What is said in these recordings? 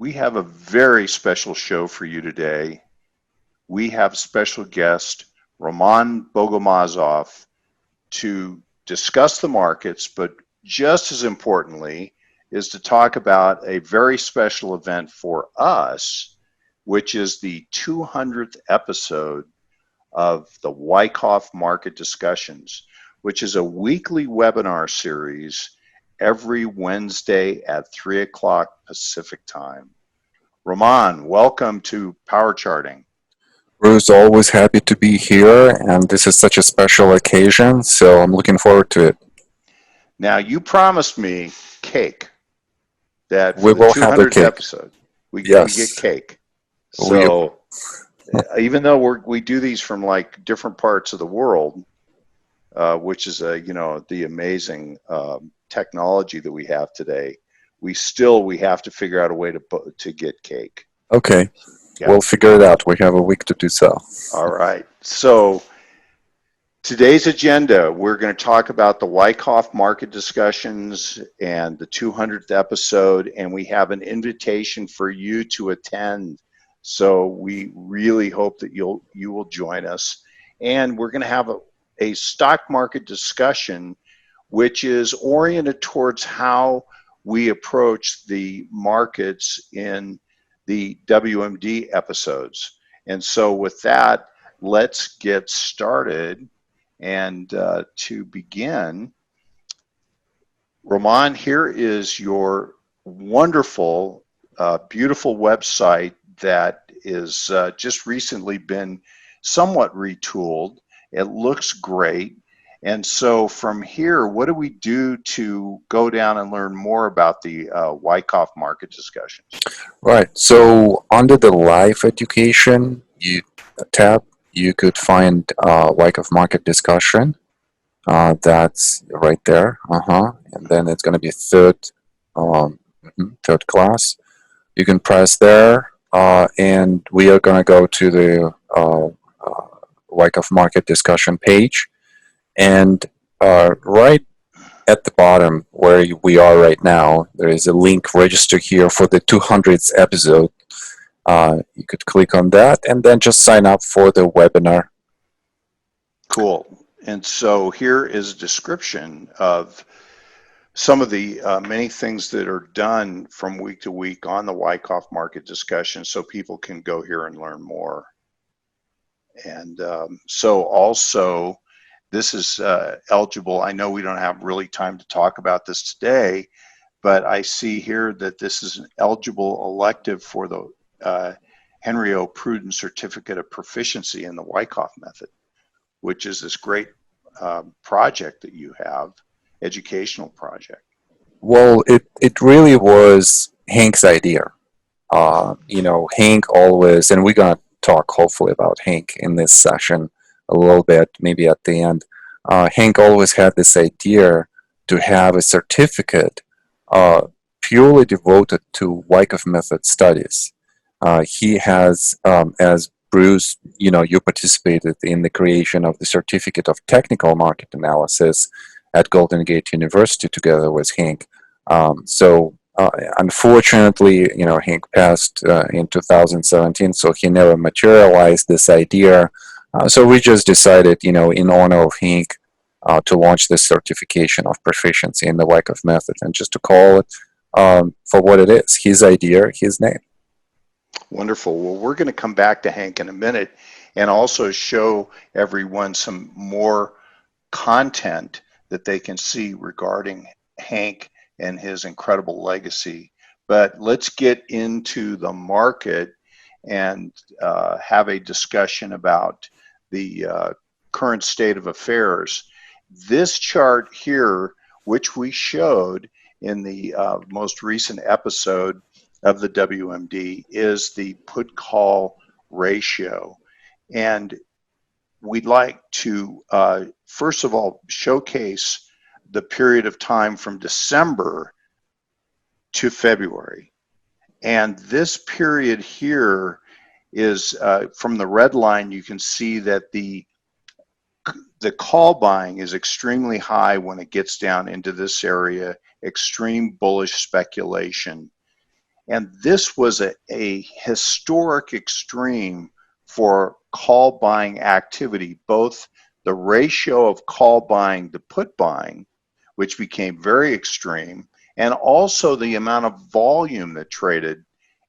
We have a very special show for you today. We have special guest Roman Bogomazov to discuss the markets, but just as importantly is to talk about a very special event for us, which is the 200th episode of the Wyckoff Market Discussions, which is a weekly webinar series every Wednesday at 3 o'clock Pacific time. Roman, welcome to Power Charting. Bruce, always happy to be here, and this is such a special occasion, so I'm looking forward to it. Now, you promised me cake, that for We the will have the 200th cake. episode, we get Yes. cake. We, So even though we do these from like different parts of the world, which is the amazing technology that we have today, we have to figure out a way to get cake. okay, Yeah. we'll figure it out. We have a week to do so. All right. So today's agenda, we're going to talk about the Wyckoff Market Discussions and the 200th episode, and we have an invitation for you to attend. So we really hope that you will join us. And we're going to have a stock market discussion, which is oriented towards how we approach the markets in the WMD episodes. And so with that, let's get started. And to begin, Roman, here is your wonderful, beautiful website that is just recently been somewhat retooled. It looks great. And so from here, what do we do to go down and learn more about the Wyckoff Market Discussions? Right, so under the Live Education tab, you could find Wyckoff Market Discussion. That's right there. And then it's going to be third class. You can press there, and we are going to go to the Wyckoff Market Discussion page. And right at the bottom where we are right now, there is a link, register here for the 200th episode. You could click on that and then just sign up for the webinar. Cool. And so here is a description of some of the many things that are done from week to week on the Wyckoff Market Discussion, so people can go here and learn more. And so also, this is eligible. I know we don't have really time to talk about this today, but I see here that this is an eligible elective for the Henry O. Pruden Certificate of Proficiency in the Wyckoff Method, which is this great project that you have, educational project. Well, it really was Hank's idea. Hank always, and we're going to talk hopefully about Hank in this session a little bit, maybe at the end. Hank always had this idea to have a certificate purely devoted to Wyckoff method studies. He has, as Bruce, you participated in the creation of the Certificate of Technical Market Analysis at Golden Gate University together with Hank. Unfortunately, Hank passed in 2017, so he never materialized this idea. So we just decided, in honor of Hank, to launch this certification of proficiency in the Wyckoff method, and just to call it for what it is, his idea, his name. Wonderful. Well, we're going to come back to Hank in a minute and also show everyone some more content that they can see regarding Hank and his incredible legacy. But let's get into the market and have a discussion about the current state of affairs. This chart here, which we showed in the most recent episode of the WMD, is the put-call ratio. And we'd like to, first of all, showcase the period of time from December to February. And this period here is, from the red line, you can see that the call buying is extremely high when it gets down into this area, extreme bullish speculation. And this was a historic extreme for call buying activity, both the ratio of call buying to put buying, which became very extreme, and also the amount of volume that traded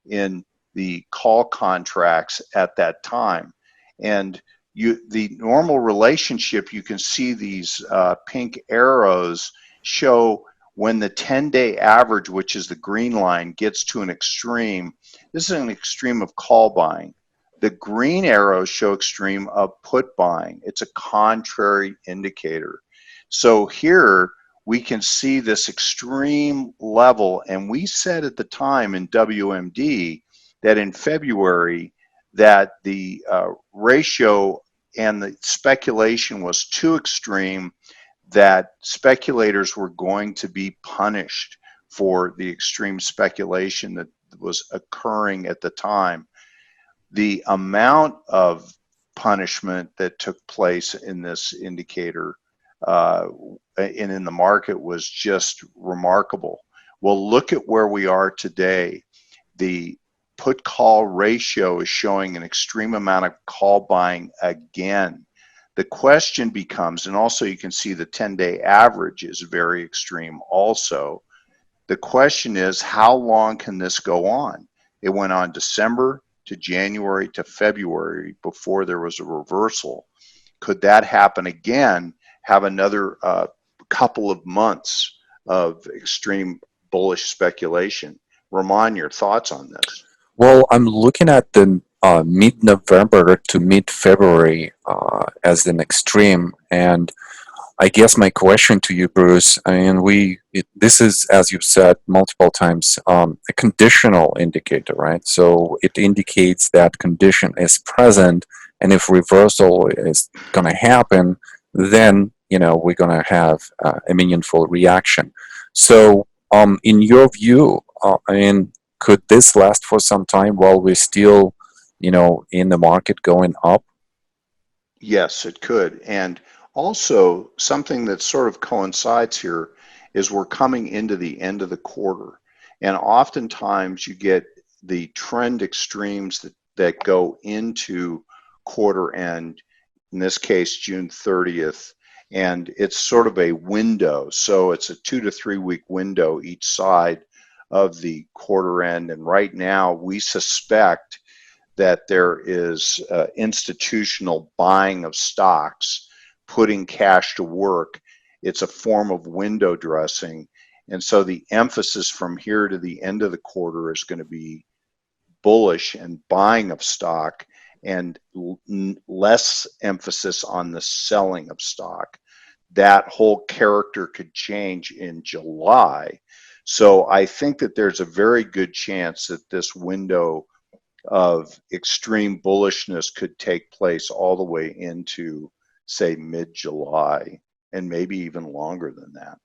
in the call contracts at that time. And the normal relationship, you can see these pink arrows show when the 10-day average, which is the green line, gets to an extreme. This is an extreme of call buying. The green arrows show extreme of put buying. It's a contrary indicator. So here we can see this extreme level, and we said at the time in WMD that in February that the ratio and the speculation was too extreme, that speculators were going to be punished for the extreme speculation that was occurring at the time. The amount of punishment that took place in this indicator and in the market was just remarkable. Well, look at where we are today. The put call ratio is showing an extreme amount of call buying again. The question becomes, and also you can see the 10-day average is very extreme also. The question is, how long can this go on? It went on December to January to February before there was a reversal. Could that happen again, have another couple of months of extreme bullish speculation? Roman, your thoughts on this? Well, I'm looking at the mid-November to mid-February as an extreme, and I guess my question to you, Bruce, this is, as you've said multiple times, a conditional indicator, right? So it indicates that condition is present, and if reversal is going to happen, then we're going to have a meaningful reaction. So, in your view, could this last for some time while we're still, in the market going up? Yes, it could. And also, something that sort of coincides here is we're coming into the end of the quarter. And oftentimes you get the trend extremes that go into quarter end, in this case, June 30th. And it's sort of a window. So it's a 2 to 3 week window each side of the quarter end. And right now we suspect that there is institutional buying of stocks, putting cash to work. It's a form of window dressing. And so the emphasis from here to the end of the quarter is going to be bullish and buying of stock, and less emphasis on the selling of stock. That whole character could change in July. So I think that there's a very good chance that this window of extreme bullishness could take place all the way into, say, mid-July, and maybe even longer than that.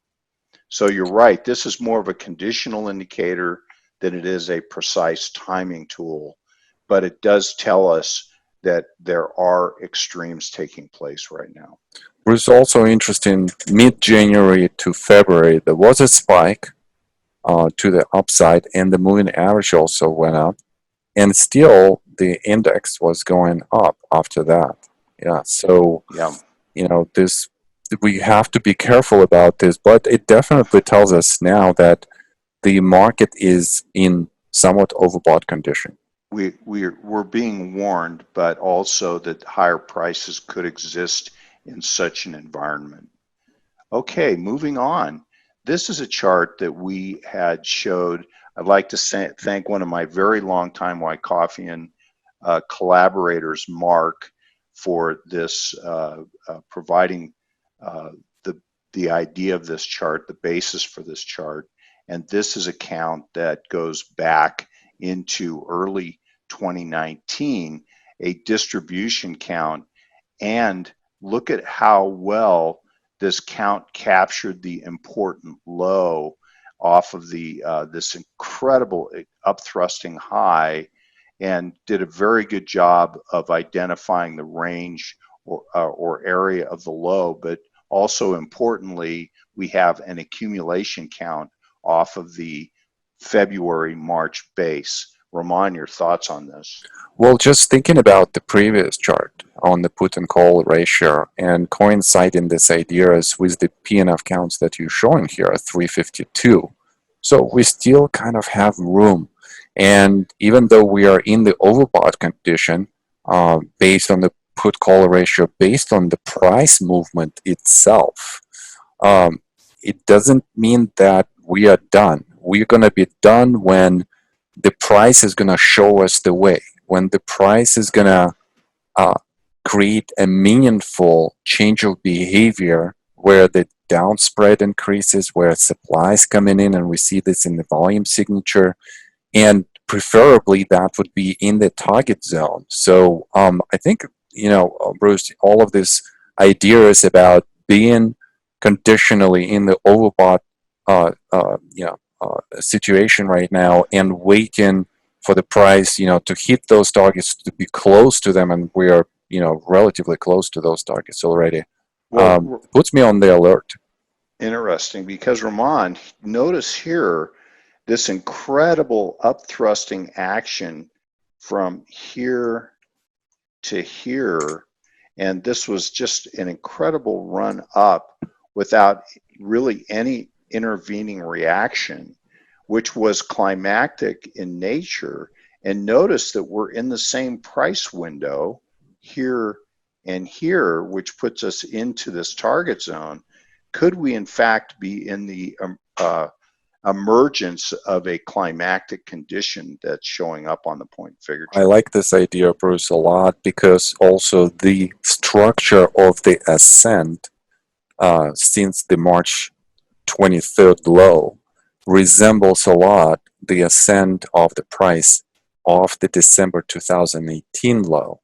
So you're right, this is more of a conditional indicator than it is a precise timing tool, but it does tell us that there are extremes taking place right now. Bruce, also interesting, mid-January to February, there was a spike to the upside, and the moving average also went up, and still the index was going up after that. Yeah, so Yeah. this, we have to be careful about this, but it definitely tells us now that the market is in somewhat overbought condition. We're being warned, but also that higher prices could exist in such an environment. Okay, moving on. This is a chart that we had showed. I'd like to thank one of my very long time Wyckofian collaborators, Mark, for this providing the idea of this chart, the basis for this chart. And this is a count that goes back into early 2019, a distribution count, and look at how well this count captured the important low off of the this incredible upthrusting high, and did a very good job of identifying the range or area of the low. But also importantly, we have an accumulation count off of the February, March base. Roman, your thoughts on this? Well, just thinking about the previous chart on the put and call ratio and coinciding these ideas with the P&F counts that you're showing here at 352. So we still kind of have room. And even though we are in the overbought condition, based on the put call ratio, based on the price movement itself, um, it doesn't mean that we are done. We're going to be done when the price is going to show us the way, when the price is going to uh, create a meaningful change of behavior where the down spread increases, where supply is coming in, and we see this in the volume signature, and preferably that would be in the target zone. So I think, Bruce, all of this ideas about being conditionally in the overbought situation right now and waiting for the price, to hit those targets, to be close to them, and we are, relatively close to those targets already, Well, puts me on the alert. interesting, because Roman, notice here this incredible upthrusting action from here to here, and this was just an incredible run up without really any intervening reaction, which was climactic in nature. And notice that we're in the same price window here and here, which puts us into this target zone. Could we in fact be in the emergence of a climactic condition that's showing up on the point figure I chart? like this idea, Bruce, a lot, because also the structure of the ascent since the March 23rd low resembles a lot the ascent of the price of the December 2018 low,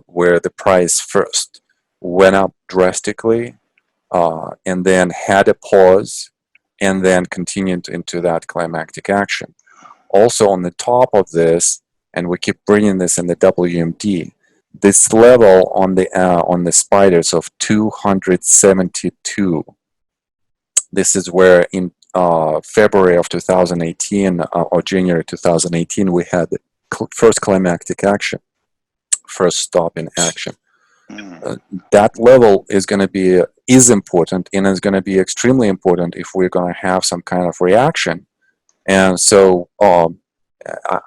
where the price first went up drastically and then had a pause and then continued into that climactic action. Also on the top of this, and we keep bringing this in the WMD, this level on the spiders of 272. This is where in February of 2018 or January 2018 we had the first climactic action, first stop in action. That level is going to be important, and is going to be extremely important if we're going to have some kind of reaction. And so I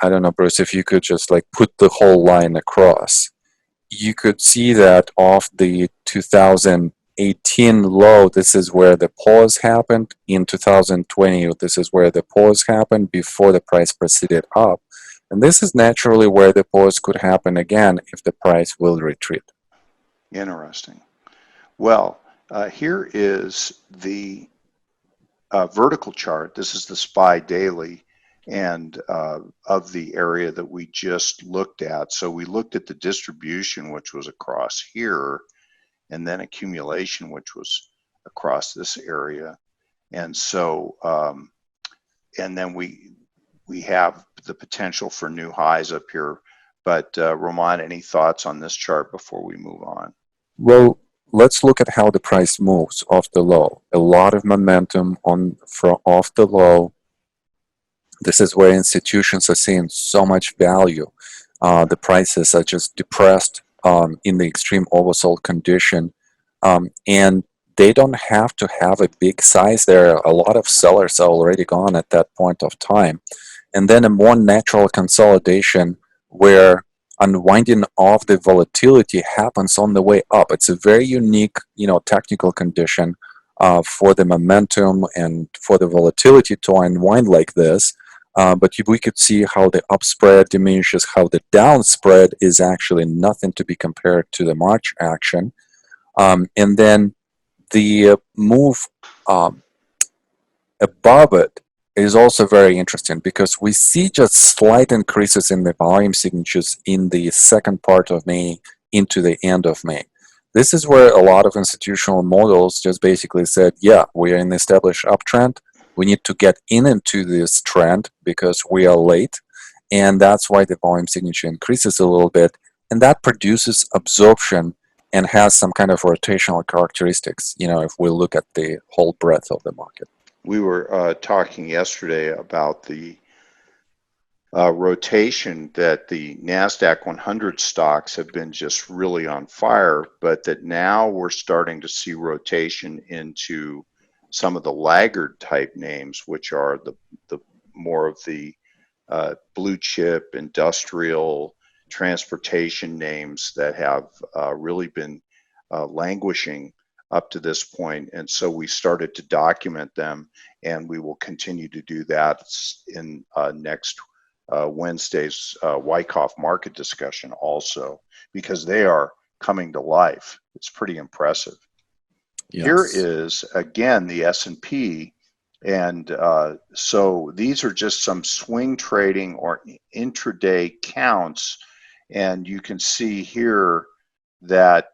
don't know, Bruce, if you could just like put the whole line across, you could see that off the 2018 low, this is where the pause happened. In 2020, this is where the pause happened before the price proceeded up. And this is naturally where the pause could happen again if the price will retreat. Interesting. Well, here is the vertical chart. This is the SPY daily, and of the area that we just looked at. So we looked at the distribution, which was across here, and then accumulation, which was across this area. And so, and then we have the potential for new highs up here. But Roman, any thoughts on this chart before we move on? Well, let's look at how the price moves off the low. A lot of momentum off the low. This is where institutions are seeing so much value. The prices are just depressed in the extreme oversold condition. And they don't have to have a big size there. A lot of sellers are already gone at that point of time. And then a more natural consolidation where unwinding of the volatility happens on the way up. It's a very unique, technical condition for the momentum and for the volatility to unwind like this. But we could see how the up spread diminishes, how the down spread is actually nothing to be compared to the March action. And then the move above it is also very interesting because we see just slight increases in the volume signatures in the second part of May into the end of May. This is where a lot of institutional models just basically said, yeah, we are in the established uptrend. We need to get into this trend because we are late. And that's why the volume signature increases a little bit. And that produces absorption and has some kind of rotational characteristics, if we look at the whole breadth of the market. we were talking yesterday about the rotation that the NASDAQ 100 stocks have been just really on fire, but that now we're starting to see rotation into some of the laggard type names, which are the more of the blue chip, industrial, transportation names that have really been languishing up to this point. And so we started to document them, and we will continue to do that in next Wednesday's Wyckoff Market Discussion also, because they are coming to life. It's pretty impressive. Yes. Here is, again, the S&P. And so these are just some swing trading or intraday counts. And you can see here that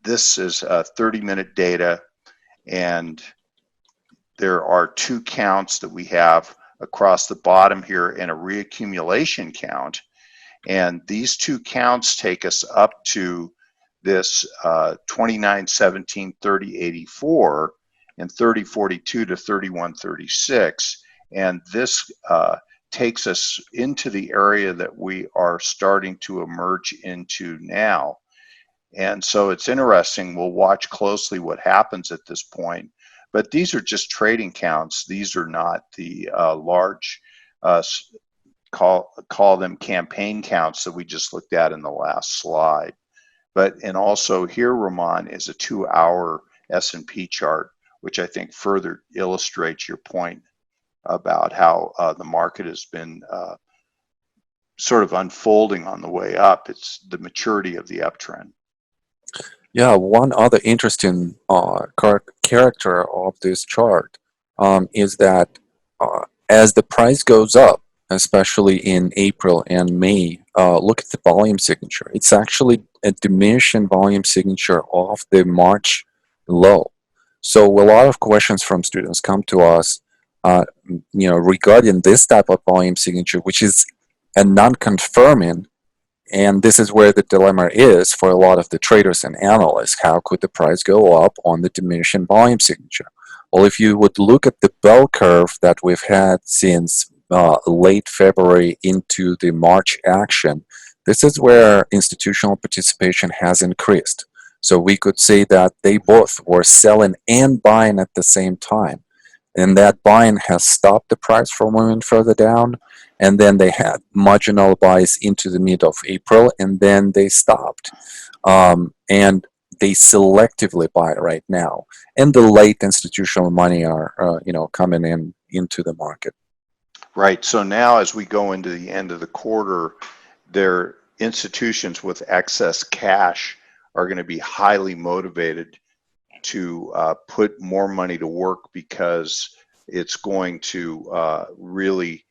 this is 30-minute data. And there are two counts that we have across the bottom here and a reaccumulation count. And these two counts take us up to this 2917, 3084 and 3042 to 3136. And this takes us into the area that we are starting to emerge into now. And so it's interesting. We'll watch closely what happens at this point. But these are just trading counts. These are not the large, call them campaign counts that we just looked at in the last slide. And also here, Roman, is a 2-hour S&P chart, which I think further illustrates your point about how the market has been sort of unfolding on the way up. It's the maturity of the uptrend. Yeah, one other interesting character of this chart is that as the price goes up, especially in April and May, look at the volume signature. It's actually a diminishing volume signature of the March low. So a lot of questions from students come to us, regarding this type of volume signature, which is a non-confirming. And this is where the dilemma is for a lot of the traders and analysts. How could the price go up on the diminishing volume signature? Well, if you would look at the bell curve that we've had since late February into the March action, this is where institutional participation has increased. So we could say that they both were selling and buying at the same time. And that buying has stopped the price from moving further down. And then they had marginal buys into the mid of April, and then they stopped. And they selectively buy right now. And the late institutional money are, coming into the market. Right. So now as we go into the end of the quarter, their institutions with excess cash are going to be highly motivated to put more money to work, because it's going to really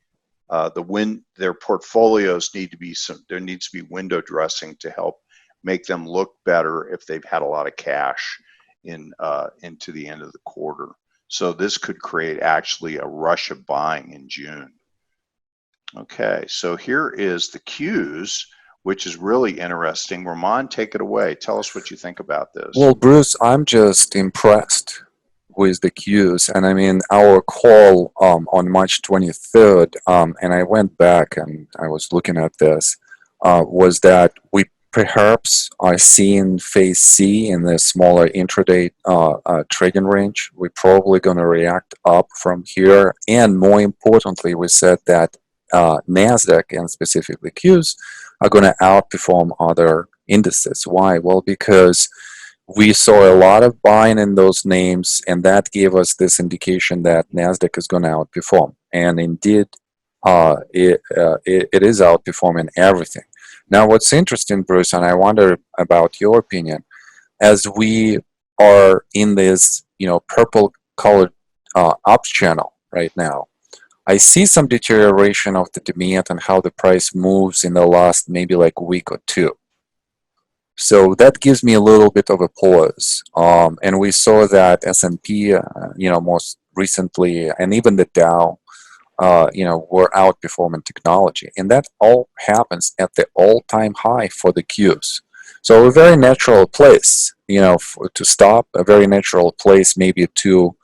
their portfolios there needs to be window dressing to help make them look better if they've had a lot of cash into the end of the quarter. So this could create actually a rush of buying in June. Okay, so here is the Qs, which is really interesting. Roman, take it away. Tell us what you think about this. Well, Bruce, I'm just impressed with the Qs. And I mean, our call on March 23rd, and I went back and I was looking at this, was that we perhaps are seeing phase C in the smaller intraday trading range. We're probably going to react up from here. And more importantly, we said that NASDAQ and specifically Qs are going to outperform other indices. Why? Well, because we saw a lot of buying in those names, and that gave us this indication that NASDAQ is going to outperform. And indeed, it is outperforming everything. Now, what's interesting, Bruce, and I wonder about your opinion, as we are in this, purple-colored up channel right now, I see some deterioration of the demand and how the price moves in the last maybe like week or two. So that gives me a little bit of a pause. And we saw that S&P, most recently, and even the Dow, were outperforming technology. And that all happens at the all-time high for the Qs. So a very natural place, to stop, a very natural place maybe to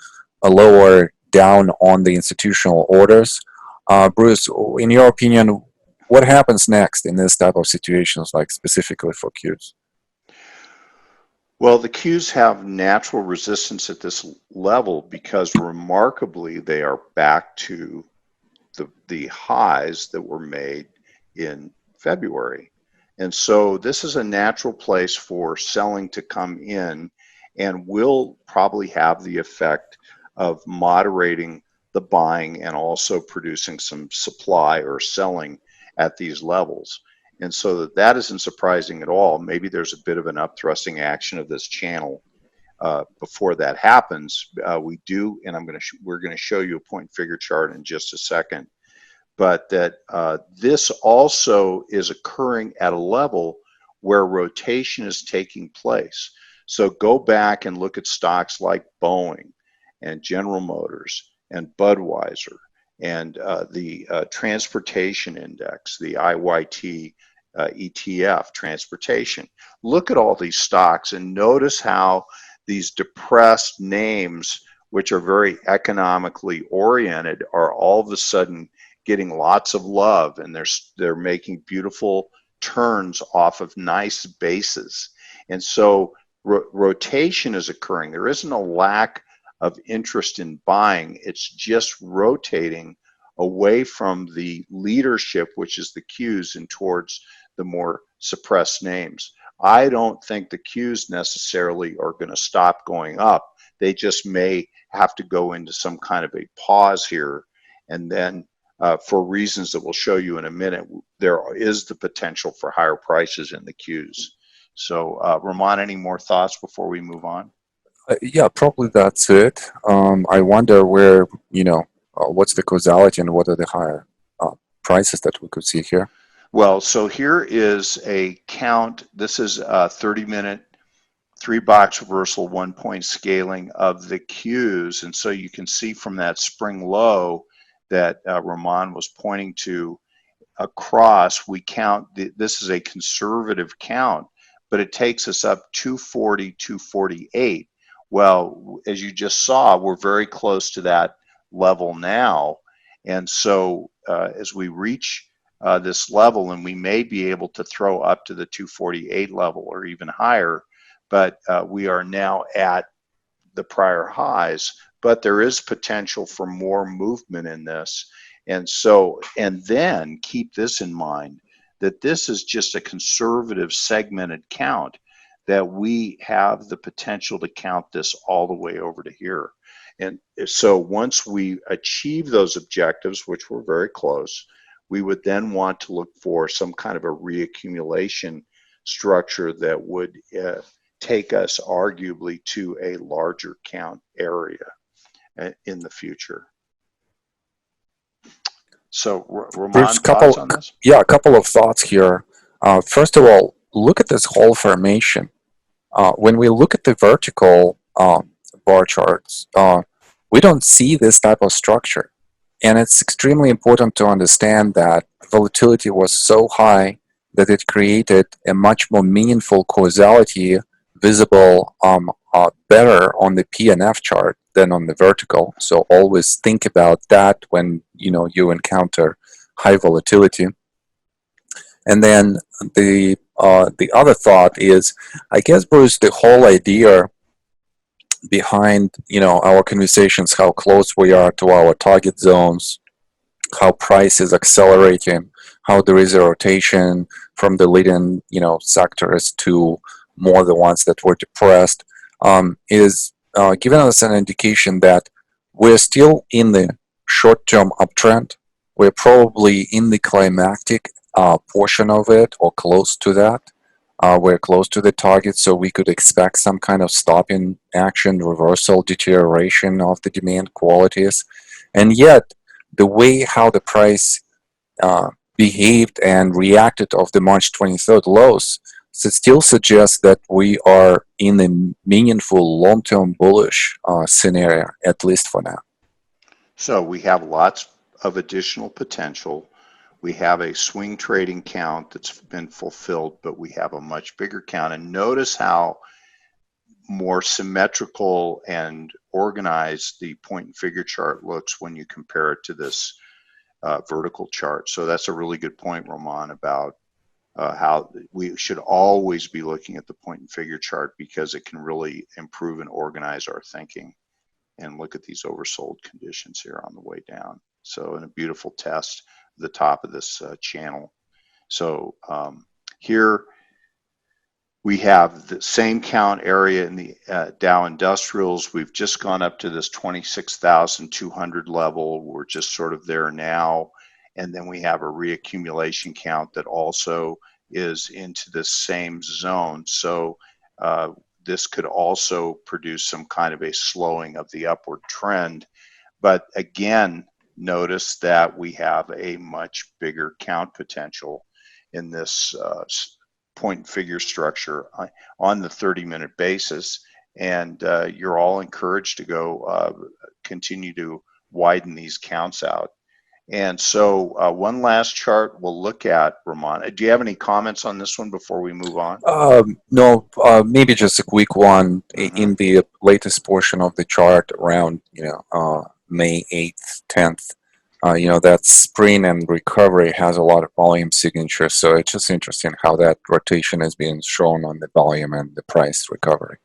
lower down on the institutional orders. Bruce, in your opinion, what happens next in this type of situations, like specifically for Qs? Well, the Qs have natural resistance at this level because remarkably they are back to the highs that were made in February. And so this is a natural place for selling to come in and will probably have the effect of moderating the buying and also producing some supply or selling at these levels. And so that isn't surprising at all. Maybe there's a bit of an upthrusting action of this channel before that happens. We do, and we're going to show you a point figure chart in just a second, but that this also is occurring at a level where rotation is taking place. So go back and look at stocks like Boeing and General Motors and Budweiser and the transportation index, the IYT ETF transportation. Look at all these stocks and notice how these depressed names, which are very economically oriented, are all of a sudden getting lots of love, and they're making beautiful turns off of nice bases. And so rotation is occurring. There isn't a lack of interest in buying. It's just rotating away from the leadership, which is the Qs, and towards the more suppressed names. I don't think the Qs necessarily are going to stop going up. They just may have to go into some kind of a pause here, and then for reasons that we'll show you in a minute, there is the potential for higher prices in the Qs. So, Roman, any more thoughts before we move on? Yeah, probably that's it. I wonder where, what's the causality and what are the higher prices that we could see here? Well, so here is a count. This is a 30-minute, 3-box reversal, 1-point scaling of the Qs. And so you can see from that spring low that Roman was pointing to across, we count, this is a conservative count, but it takes us up 240, 248. Well, as you just saw, we're very close to that level now. And so as we reach this level, and we may be able to throw up to the 248 level or even higher, but we are now at the prior highs, but there is potential for more movement in this. And so, and then keep this in mind, that this is just a conservative segmented count, that we have the potential to count this all the way over to here. And so once we achieve those objectives, which we're very close, we would then want to look for some kind of a reaccumulation structure that would take us arguably to a larger count area in the future. So, Roman, Bruce, thoughts on this? yeah, a couple of thoughts here. First of all, look at this whole formation. When we look at the vertical bar charts, we don't see this type of structure. And it's extremely important to understand that volatility was so high that it created a much more meaningful causality visible better on the PNF chart than on the vertical. So always think about that when you encounter high volatility. And then the other thought is, I guess, Bruce, the whole idea behind our conversations, how close we are to our target zones, how price is accelerating, how there is a rotation from the leading sectors to more the ones that were depressed, is giving us an indication that we're still in the short-term uptrend. We're probably in the climactic portion of it, or close to that. We're close to the target, so we could expect some kind of stopping action, reversal, deterioration of the demand qualities. And yet, the way how the price behaved and reacted of the March 23rd lows still suggests that we are in a meaningful long-term bullish scenario, at least for now. So we have lots of additional potential. We have a swing trading count that's been fulfilled, but we have a much bigger count. And notice how more symmetrical and organized the point and figure chart looks when you compare it to this vertical chart. So that's a really good point, Roman, about how we should always be looking at the point and figure chart, because it can really improve and organize our thinking. And look at these oversold conditions here on the way down. So in a beautiful test, the top of this channel. So here we have the same count area in the Dow Industrials. We've just gone up to this 26,200 level. We're just sort of there now. And then we have a reaccumulation count that also is into this same zone. So this could also produce some kind of a slowing of the upward trend. But again, notice that we have a much bigger count potential in this point and figure structure on the 30-minute basis. And you're all encouraged to go continue to widen these counts out. And so one last chart we'll look at, Roman. Do you have any comments on this one before we move on? No, maybe just a quick one. In the latest portion of the chart around, May 8th, 10th, that spring and recovery has a lot of volume signature. So it's just interesting how that rotation is being shown on the volume and the price recovery.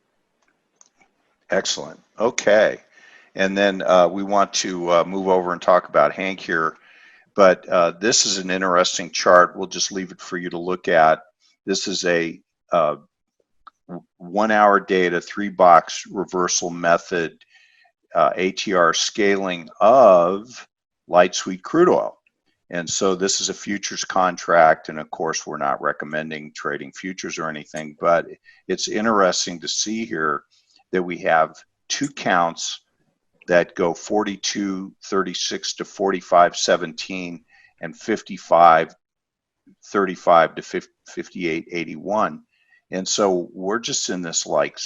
Excellent. Okay. And then we want to move over and talk about Hank here. But this is an interesting chart. We'll just leave it for you to look at. This is a 1 hour data, 3-box reversal method, ATR scaling of light sweet crude oil. And so this is a futures contract. And of course, we're not recommending trading futures or anything, but it's interesting to see here that we have two counts that go 42.36 to 45.17 and 55.35 to 58.81. And so we're just in this like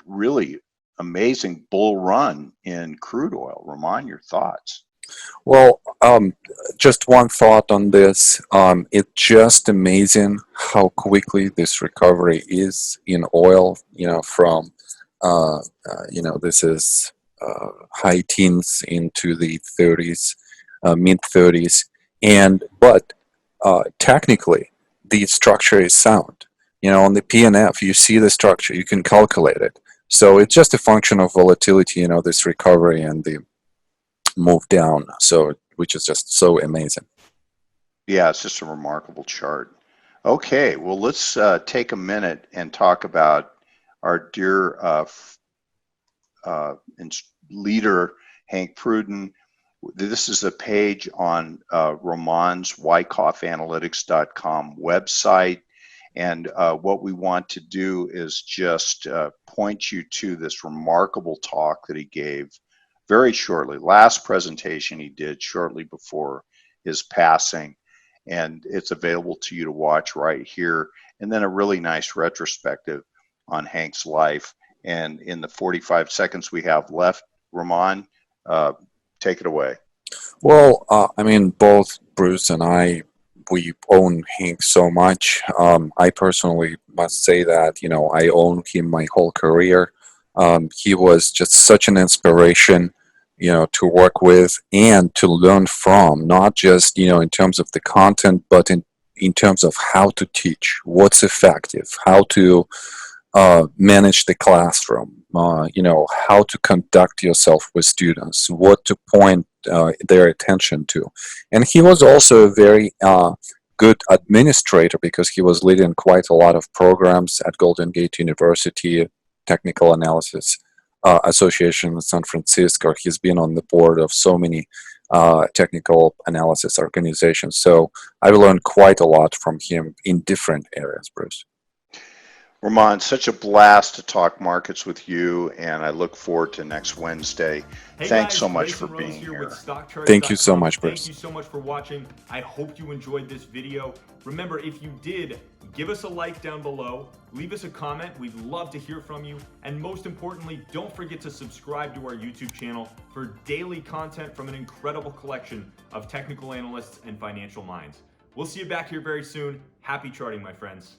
really amazing bull run in crude oil. Roman, your thoughts? Well, just one thought on this. It's just amazing how quickly this recovery is in oil, from, this is high teens into the 30s, mid 30s. But technically, the structure is sound. On the PNF, you see the structure, you can calculate it. So it's just a function of volatility, this recovery and the move down, so which is just so amazing. Yeah, it's just a remarkable chart. Okay, well, let's take a minute and talk about our dear leader, Hank Pruden. This is a page on Roman's wyckoffanalytics.com website. And what we want to do is just point you to this remarkable talk that he gave very shortly. Last presentation he did shortly before his passing. And it's available to you to watch right here. And then a really nice retrospective on Hank's life. And in the 45 seconds we have left, Roman, take it away. Well, both Bruce and I, we own Hank so much. I personally must say that, I own him my whole career. He was just such an inspiration, to work with and to learn from, not just, in terms of the content, but in terms of how to teach, what's effective, how to manage the classroom, how to conduct yourself with students, what to point their attention to. And he was also a very good administrator, because he was leading quite a lot of programs at Golden Gate University, Technical Analysis Association in San Francisco. He's been on the board of so many technical analysis organizations. So I've learned quite a lot from him in different areas, Bruce. Roman, such a blast to talk markets with you, and I look forward to next Wednesday. Hey Thanks guys, so much Mason for Rose being here. With StockCharts.com. Thank you so much, Bruce. Thank you so much for watching. I hope you enjoyed this video. Remember, if you did, give us a like down below, leave us a comment. We'd love to hear from you. And most importantly, don't forget to subscribe to our YouTube channel for daily content from an incredible collection of technical analysts and financial minds. We'll see you back here very soon. Happy charting, my friends.